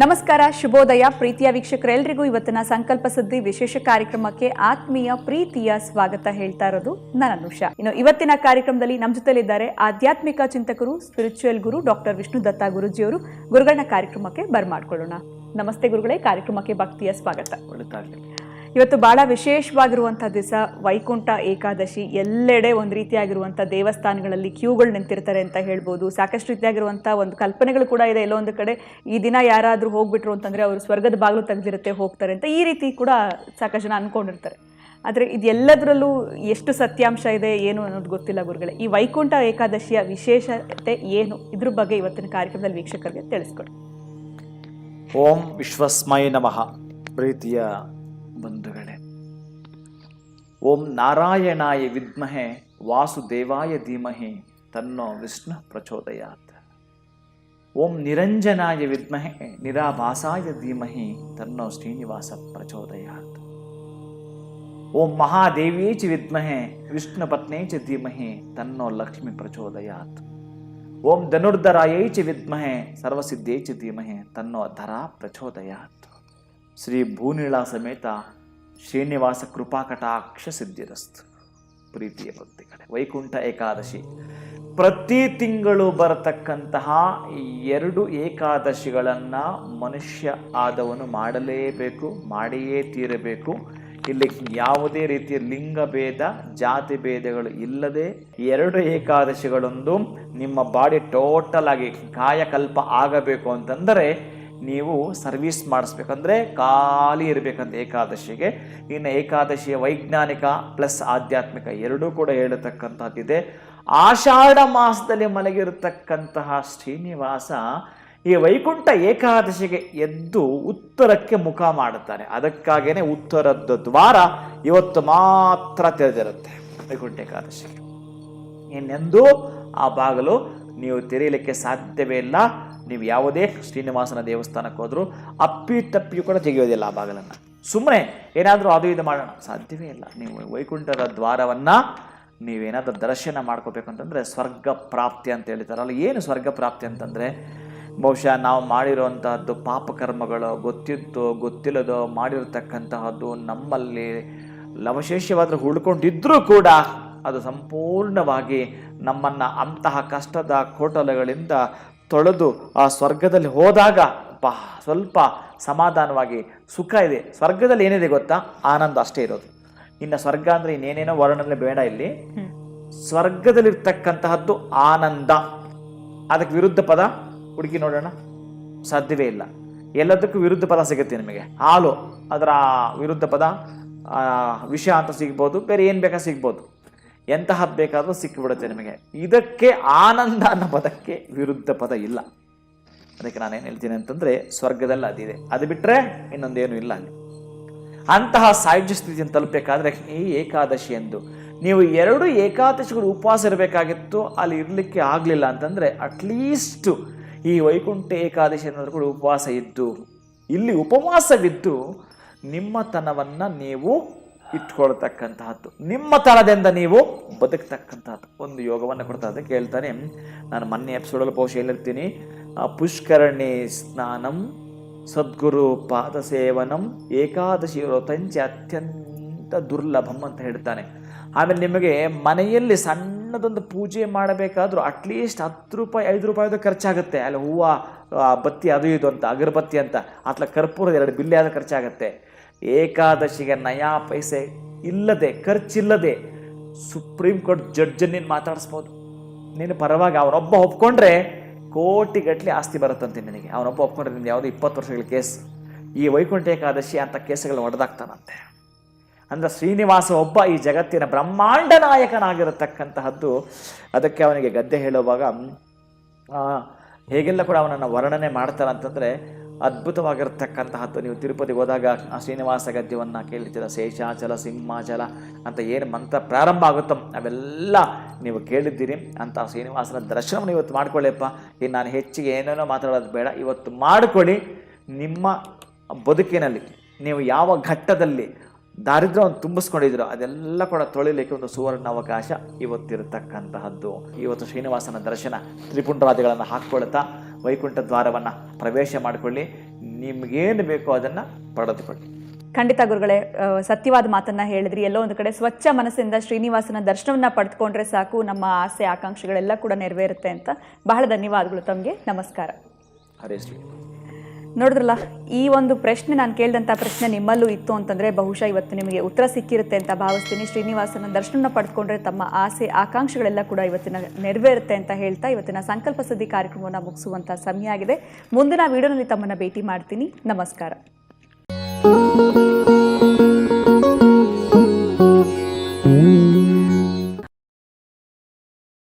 ನಮಸ್ಕಾರ, ಶುಭೋದಯ ಪ್ರೀತಿಯ ವೀಕ್ಷಕರೆಲ್ಲರಿಗೂ ಇವತ್ತಿನ ಸಂಕಲ್ಪ ಸುದ್ದಿ ವಿಶೇಷ ಕಾರ್ಯಕ್ರಮಕ್ಕೆ ಆತ್ಮೀಯ ಪ್ರೀತಿಯ ಸ್ವಾಗತ ಹೇಳ್ತಾ ಇರೋದು ನಾನು ಅನುಷಾ. ಇನ್ನು ಇವತ್ತಿನ ಕಾರ್ಯಕ್ರಮದಲ್ಲಿ ನಮ್ಮ ಜೊತೆಲಿದ್ದಾರೆ ಆಧ್ಯಾತ್ಮಿಕ ಚಿಂತಕರು, ಸ್ಪಿರಿಚುವಲ್ ಗುರು ಡಾಕ್ಟರ್ ವಿಷ್ಣು ದತ್ತ ಗುರುಜಿಯವರು. ಗುರುಗಳನ್ನ ಕಾರ್ಯಕ್ರಮಕ್ಕೆ ಬರ್ಮಾಡ್ಕೊಳ್ಳೋಣ. ನಮಸ್ತೆ ಗುರುಗಳೇ, ಕಾರ್ಯಕ್ರಮಕ್ಕೆ ಭಕ್ತಿಯ ಸ್ವಾಗತ. ಇವತ್ತು ಬಹಳ ವಿಶೇಷವಾಗಿರುವಂಥ ದಿವಸ, ವೈಕುಂಠ ಏಕಾದಶಿ. ಎಲ್ಲೆಡೆ ಒಂದು ರೀತಿಯಾಗಿರುವಂಥ ದೇವಸ್ಥಾನಗಳಲ್ಲಿ ಕ್ಯೂಗಳು ನಿಂತಿರ್ತಾರೆ ಅಂತ ಹೇಳ್ಬೋದು. ಸಾಕಷ್ಟು ರೀತಿಯಾಗಿರುವಂಥ ಒಂದು ಕಲ್ಪನೆಗಳು ಕೂಡ ಇದೆ. ಎಲ್ಲೋ ಒಂದು ಕಡೆ ಈ ದಿನ ಯಾರಾದರೂ ಹೋಗ್ಬಿಟ್ರು ಅಂತಂದರೆ ಅವರು ಸ್ವರ್ಗದ ಬಾಗಿಲು ತೆಗೆದಿರುತ್ತೆ, ಹೋಗ್ತಾರೆ ಅಂತ ಈ ರೀತಿ ಕೂಡ ಸಾಕಷ್ಟು ಜನ ಅಂದ್ಕೊಂಡಿರ್ತಾರೆ. ಆದರೆ ಇದೆಲ್ಲದರಲ್ಲೂ ಎಷ್ಟು ಸತ್ಯಾಂಶ ಇದೆ ಏನು ಅನ್ನೋದು ಗೊತ್ತಿಲ್ಲ ಗುರುಗಳೇ. ಈ ವೈಕುಂಠ ಏಕಾದಶಿಯ ವಿಶೇಷತೆ ಏನು, ಇದ್ರ ಬಗ್ಗೆ ಇವತ್ತಿನ ಕಾರ್ಯಕ್ರಮದಲ್ಲಿ ವೀಕ್ಷಕರಿಗೆ ತಿಳಿಸ್ಕೊಡಿ. ಓಂ ವಿಶ್ವಸ್ಮೈ ನಮಃ. ಪ್ರೀತಿಯ ಬಂಧುಗಳೇ, ಓಂ ನಾರಾಯಣಾಯ ವಿದ್ಮಹೆ ವಾಸುದೇವಾಯ ಧೀಮಹಿ ತನ್ನೋ ವಿಷ್ಣು ಪ್ರಚೋದಯಾತ್. ಓಂ ನಿರಂಜನಾಯ ವಿದ್ಮಹೆ ನಿರಾಭಾಸಾಯ ಧೀಮಹಿ ತನ್ನೋ ಶ್ರೀನಿವಾಸ ಪ್ರಚೋದಯಾತ್. ಓಂ ಮಹಾದೇವ್ಯೇ ಚ ವಿದ್ಮಹೆ ವಿಷ್ಣು ಪತ್ನೇ ಚ ಧೀಮಹಿ ತನ್ನೋ ಲಕ್ಷ್ಮಿ ಪ್ರಚೋದಯಾತ್. ಓಂ ಧನುರ್ಧರಾಯೈ ಚ ವಿದ್ಮಹೆ ಸರ್ವಸಿದ್ಧೇ ಚ ಧೀಮಹಿ ತನ್ನೋ ಧರಾ ಪ್ರಚೋದಯಾತ್. ಶ್ರೀ ಭೂನೀಳಾ ಸಮೇತ ಶ್ರೀನಿವಾಸ ಕೃಪಾಕಟಾಕ್ಷ ಸಿದ್ಧಿರಸ್ತು. ಪ್ರೀತಿಯ ಭಕ್ತಿಗಳೇ, ವೈಕುಂಠ ಏಕಾದಶಿ ಪ್ರತಿ ತಿಂಗಳು ಬರತಕ್ಕಂತಹ 2 ಏಕಾದಶಿಗಳನ್ನು ಮನುಷ್ಯ ಆದವನು ಮಾಡಲೇಬೇಕು, ಮಾಡಿಯೇ ತೀರಬೇಕು. ಇಲ್ಲಿ ಯಾವುದೇ ರೀತಿಯ ಲಿಂಗಭೇದ ಜಾತಿ ಭೇದಗಳು ಇಲ್ಲದೆ 2 ಏಕಾದಶಿಗಳೊಂದು ನಿಮ್ಮ ಬಾಡಿ ಟೋಟಲ್ ಆಗಿ ಕಾಯಕಲ್ಪ ಆಗಬೇಕು ಅಂತಂದರೆ ನೀವು ಸರ್ವಿಸ್ ಮಾಡಿಸ್ಬೇಕಂದ್ರೆ ಖಾಲಿ ಇರಬೇಕಂತ ಏಕಾದಶಿಗೆ. ಇನ್ನು ಏಕಾದಶಿಯ ವೈಜ್ಞಾನಿಕ ಪ್ಲಸ್ ಆಧ್ಯಾತ್ಮಿಕ ಎರಡೂ ಕೂಡ ಹೇಳತಕ್ಕಂಥದ್ದಿದೆ. ಆಷಾಢ ಮಾಸದಲ್ಲಿ ಮಲಗಿರತಕ್ಕಂತಹ ಶ್ರೀನಿವಾಸ ಈ ವೈಕುಂಠ ಏಕಾದಶಿಗೆ ಎದ್ದು ಉತ್ತರಕ್ಕೆ ಮುಖ ಮಾಡುತ್ತಾನೆ. ಅದಕ್ಕಾಗೇನೆ ಉತ್ತರದ ದ್ವಾರ ಇವತ್ತು ಮಾತ್ರ ತೆರೆದಿರುತ್ತೆ ವೈಕುಂಠ ಏಕಾದಶಿಗೆ. ಇನ್ನೆಂದೂ ಆ ಬಾಗಿಲು ನೀವು ತೆರೆಯಲಿಕ್ಕೆ ಸಾಧ್ಯವೇ ಇಲ್ಲ. ನೀವು ಯಾವುದೇ ಶ್ರೀನಿವಾಸನ ದೇವಸ್ಥಾನಕ್ಕೆ ಹೋದರೂ ಅಪ್ಪಿತಪ್ಪಿಯೂ ಕೂಡ ತೆಗೆಯೋದಿಲ್ಲ ಆ ಬಾಗಿಲನ್ನು. ಸುಮ್ಮನೆ ಏನಾದರೂ ಅದು ಇದು ಮಾಡೋಣ, ಸಾಧ್ಯವೇ ಇಲ್ಲ. ನೀವು ವೈಕುಂಠದ ದ್ವಾರವನ್ನು ನೀವೇನಾದರೂ ದರ್ಶನ ಮಾಡ್ಕೋಬೇಕಂತಂದರೆ ಸ್ವರ್ಗ ಪ್ರಾಪ್ತಿ ಅಂತ ಹೇಳ್ತಾರಲ್ಲ. ಏನು ಸ್ವರ್ಗ ಪ್ರಾಪ್ತಿ ಅಂತಂದರೆ, ಬಹುಶಃ ನಾವು ಮಾಡಿರುವಂತಹದ್ದು ಪಾಪಕರ್ಮಗಳು ಗೊತ್ತಿದ್ದೋ ಗೊತ್ತಿಲ್ಲದೋ ಮಾಡಿರತಕ್ಕಂತಹದ್ದು ನಮ್ಮಲ್ಲಿ ಲವಶೇಷವಾದರೂ ಉಳ್ಕೊಂಡಿದ್ರೂ ಕೂಡ ಅದು ಸಂಪೂರ್ಣವಾಗಿ ನಮ್ಮನ್ನು ಅಂತಹ ಕಷ್ಟದ ಕೋಟಲೆಗಳಿಂದ ತೊಳೆದು ಆ ಸ್ವರ್ಗದಲ್ಲಿ ಹೋದಾಗ ಸ್ವಲ್ಪ ಸಮಾಧಾನವಾಗಿ ಸುಖ ಇದೆ. ಸ್ವರ್ಗದಲ್ಲಿ ಏನಿದೆ ಗೊತ್ತಾ? ಆನಂದ ಅಷ್ಟೇ ಇರೋದು. ಇನ್ನು ಸ್ವರ್ಗ ಅಂದರೆ ಇನ್ನೇನೇನೋ ವರ್ಣನೆ ಬೇಡ. ಇಲ್ಲಿ ಸ್ವರ್ಗದಲ್ಲಿರ್ತಕ್ಕಂತಹದ್ದು ಆನಂದ. ಅದಕ್ಕೆ ವಿರುದ್ಧ ಪದ ಹುಡುಕಿ ನೋಡೋಣ, ಸಾಧ್ಯವೇ ಇಲ್ಲ. ಎಲ್ಲದಕ್ಕೂ ವಿರುದ್ಧ ಪದ ಸಿಗುತ್ತೆ ನಿಮಗೆ. ಹಾಲು ಅದರ ವಿರುದ್ಧ ಪದ ವಿಷ ಅಂತ ಸಿಗ್ಬೋದು, ಬೇರೆ ಏನು ಬೇಕಾ ಸಿಗ್ಬೋದು, ಎಂತಹದ್ದು ಬೇಕಾದರೂ ಸಿಕ್ಕಿಬಿಡುತ್ತೆ ನಿಮಗೆ. ಇದಕ್ಕೆ ಆನಂದ ಅನ್ನೋ ಪದಕ್ಕೆ ವಿರುದ್ಧ ಪದ ಇಲ್ಲ. ಅದಕ್ಕೆ ನಾನೇನು ಹೇಳ್ತೀನಿ ಅಂತಂದರೆ, ಸ್ವರ್ಗದಲ್ಲಿ ಅದಿದೆ, ಅದು ಬಿಟ್ಟರೆ ಇನ್ನೊಂದೇನು ಇಲ್ಲ ಅಲ್ಲಿ. ಅಂತಹ ಸಾಯುಜ್ಯ ಸ್ಥಿತಿಯನ್ನು ತಲುಪಬೇಕಾದ್ರೆ ಈ ಏಕಾದಶಿ ಎಂದು ನೀವು 2 ಏಕಾದಶಿಗಳು ಉಪವಾಸ ಇರಬೇಕಾಗಿತ್ತು. ಅಲ್ಲಿ ಇರಲಿಕ್ಕೆ ಆಗಲಿಲ್ಲ ಅಂತಂದರೆ ಅಟ್ಲೀಸ್ಟ್ ಈ ವೈಕುಂಠ ಏಕಾದಶಿ ಅನ್ನೋದ್ರ ಕೂಡ ಉಪವಾಸ ಇದ್ದು, ಇಲ್ಲಿ ಉಪವಾಸವಿದ್ದು ನಿಮ್ಮತನವನ್ನು ನೀವು ಇಟ್ಕೊಳ್ತಕ್ಕಂತಹದ್ದು, ನಿಮ್ಮ ತನದಿಂದ ನೀವು ಬದುಕ್ತಕ್ಕಂತಹದ್ದು ಒಂದು ಯೋಗವನ್ನು ಕೊಡ್ತಾ. ಅದಕ್ಕೆ ಹೇಳ್ತಾನೆ, ನಾನು ಮೊನ್ನೆ ಎಪಿಸೋಡಲ್ಲಿ ಬಹುಶಃ ಹೇಳಿರ್ತೀನಿ, ಪುಷ್ಕರಣಿ ಸ್ನಾನಂ ಸದ್ಗುರು ಪಾದ ಸೇವನಂ ಏಕಾದಶಿ ವ್ರತಂಚ ಅತ್ಯಂತ ದುರ್ಲಭಂ ಅಂತ ಹೇಳ್ತಾನೆ. ಆಮೇಲೆ ನಿಮಗೆ ಮನೆಯಲ್ಲಿ ಸಣ್ಣದೊಂದು ಪೂಜೆ ಮಾಡಬೇಕಾದ್ರೂ ಅಟ್ಲೀಸ್ಟ್ 10 ರೂಪಾಯಿ 5 ರೂಪಾಯಿದು ಖರ್ಚಾಗುತ್ತೆ. ಅಲ್ಲಿ ಹೂವು ಬತ್ತಿ ಅದು ಇದು ಅಂತ ಅಗರಬತ್ತಿ ಅಂತ ಅತ್ಲ ಕರ್ಪೂರದ 2 ಬಿಲ್ಲೆ ಆದ ಖರ್ಚಾಗುತ್ತೆ. ಏಕಾದಶಿಗೆ ನಯಾ ಪೈಸೆ ಇಲ್ಲದೆ, ಖರ್ಚಿಲ್ಲದೆ ಸುಪ್ರೀಂ ಕೋರ್ಟ್ ಜಡ್ಜನ್ನು ಮಾತಾಡಿಸ್ಬೋದು. ನೀನು ಪರವಾಗಿ ಅವನೊಬ್ಬ ಒಪ್ಕೊಂಡ್ರೆ ಕೋಟಿಗಟ್ಟಲೆ ಆಸ್ತಿ ಬರುತ್ತಂತೆ ನಿನಗೆ. ಅವನೊಬ್ಬ ಒಪ್ಕೊಂಡ್ರೆ ನಿಮ್ದು ಯಾವುದೋ 20 ವರ್ಷಗಳ ಕೇಸ್. ಈ ವೈಕುಂಠ ಏಕಾದಶಿ ಅಂತ ಕೇಸುಗಳು ಹೊಡೆದಾಗ್ತಾನಂತೆ. ಅಂದರೆ ಶ್ರೀನಿವಾಸ ಒಬ್ಬ ಈ ಜಗತ್ತಿನ ಬ್ರಹ್ಮಾಂಡ ನಾಯಕನಾಗಿರತಕ್ಕಂತಹದ್ದು. ಅದಕ್ಕೆ ಅವನಿಗೆ ಗದ್ದೆ ಹೇಳುವಾಗ ಹೇಗೆಲ್ಲ ಕೂಡ ಅವನನ್ನು ವರ್ಣನೆ ಮಾಡ್ತಾರಂತಂದರೆ ಅದ್ಭುತವಾಗಿರತಕ್ಕಂತಹದ್ದು. ನೀವು ತಿರುಪತಿಗೆ ಹೋದಾಗ ಆ ಶ್ರೀನಿವಾಸ ಗದ್ಯವನ್ನು ಕೇಳಿರ್ತೀರ. ಶೇಷಾಚಲ ಸಿಂಹಾಚಲ ಅಂತ ಏನು ಮಂತ್ರ ಪ್ರಾರಂಭ ಆಗುತ್ತೋ ಅವೆಲ್ಲ ನೀವು ಕೇಳಿದ್ದೀರಿ. ಅಂತ ಶ್ರೀನಿವಾಸನ ದರ್ಶನವನ್ನು ಇವತ್ತು ಮಾಡ್ಕೊಳ್ಳಿಪ್ಪ. ಇನ್ನು ನಾನು ಹೆಚ್ಚಿಗೆ ಏನೇನೋ ಮಾತಾಡೋದು ಬೇಡ, ಇವತ್ತು ಮಾಡಿಕೊಳ್ಳಿ. ನಿಮ್ಮ ಬದುಕಿನಲ್ಲಿ ನೀವು ಯಾವ ಘಟ್ಟದಲ್ಲಿ ದಾರಿದ್ರ್ಯವನ್ನು ತುಂಬಿಸ್ಕೊಂಡಿದ್ರು ಅದೆಲ್ಲ ಕೂಡ ತೊಳಿಲಿಕ್ಕೆ ಒಂದು ಸುವರ್ಣ ಅವಕಾಶ ಇವತ್ತಿರತಕ್ಕಂತಹದ್ದು. ಇವತ್ತು ಶ್ರೀನಿವಾಸನ ದರ್ಶನ ತ್ರಿಪುಂಡರಾದಿಗಳನ್ನು ಹಾಕ್ಕೊಳ್ತಾ ವೈಕುಂಠ ದ್ವಾರವನ್ನು ಪ್ರವೇಶ ಮಾಡಿಕೊಳ್ಳಿ. ನಿಮ್ಗೇನು ಬೇಕೋ ಅದನ್ನು ಪಡೆದುಕೊಳ್ಳಿ. ಖಂಡಿತ ಗುರುಗಳೇ, ಸತ್ಯವಾದ ಮಾತನ್ನ ಹೇಳಿದ್ರಿ. ಎಲ್ಲೋ ಒಂದು ಕಡೆ ಸ್ವಚ್ಛ ಮನಸ್ಸಿಂದ ಶ್ರೀನಿವಾಸನ ದರ್ಶನವನ್ನ ಪಡೆದುಕೊಂಡ್ರೆ ಸಾಕು, ನಮ್ಮ ಆಸೆ ಆಕಾಂಕ್ಷೆಗಳೆಲ್ಲ ಕೂಡ ನೆರವೇರುತ್ತೆ ಅಂತ. ಬಹಳ ಧನ್ಯವಾದಗಳು ತಮಗೆ. ನಮಸ್ಕಾರ. ಹರೇ ಶ್ರೀ. ನೋಡಿದ್ರಲ್ಲ, ಈ ಒಂದು ಪ್ರಶ್ನೆ ನಾನು ಕೇಳಿದಂಥ ಪ್ರಶ್ನೆ ನಿಮ್ಮಲ್ಲೂ ಇತ್ತು ಅಂತಂದರೆ ಬಹುಶಃ ಇವತ್ತು ನಿಮಗೆ ಉತ್ತರ ಸಿಕ್ಕಿರುತ್ತೆ ಅಂತ ಭಾವಿಸ್ತೀನಿ. ಶ್ರೀನಿವಾಸನ ದರ್ಶನ ಪಡೆದುಕೊಂಡ್ರೆ ತಮ್ಮ ಆಸೆ ಆಕಾಂಕ್ಷೆಗಳೆಲ್ಲ ಕೂಡ ಇವತ್ತಿನ ನೆರವೇರುತ್ತೆ ಅಂತ ಹೇಳ್ತಾ ಇವತ್ತಿನ ಸಂಕಲ್ಪ ಸಿದ್ಧಿ ಕಾರ್ಯಕ್ರಮವನ್ನು ಮುಗಿಸುವಂಥ ಸಮಯ ಆಗಿದೆ. ಮುಂದಿನ ವಿಡಿಯೋನಲ್ಲಿ ತಮ್ಮನ್ನು ಭೇಟಿ ಮಾಡ್ತೀನಿ. ನಮಸ್ಕಾರ.